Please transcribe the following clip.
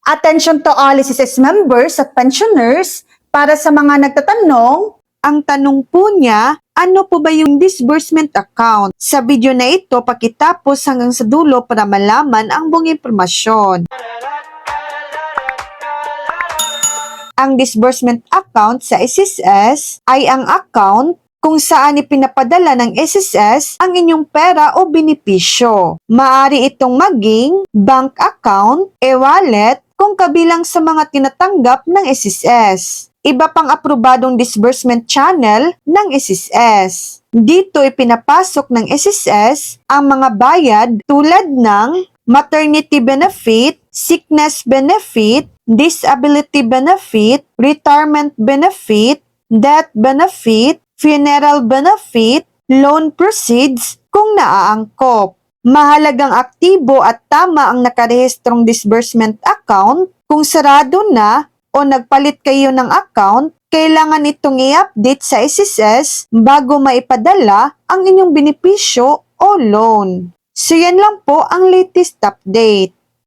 Attention to all SSS members at pensioners, para sa mga nagtatanong, Ang tanong po niya, ano po ba yung disbursement account? Sa video na ito, pakitapos hanggang sa dulo para malaman ang buong impormasyon. Ang disbursement account sa SSS ay ang account kung saan ipinapadala ng SSS ang inyong pera o benepisyo. Maaari itong maging bank account, e-wallet, kung kabilang sa mga tinatanggap ng SSS. Iba pang aprobadong disbursement channel ng SSS. Dito ipinapasok ng SSS ang mga bayad tulad ng maternity benefit, sickness benefit, disability benefit, retirement benefit, death benefit, funeral benefit, loan proceeds kung naaangkop. Mahalagang aktibo at tama ang nakarehistrong disbursement account. Kung sarado na o nagpalit kayo ng account, kailangan itong i-update sa SSS bago maipadala ang inyong benepisyo o loan. So yan lang po ang latest update.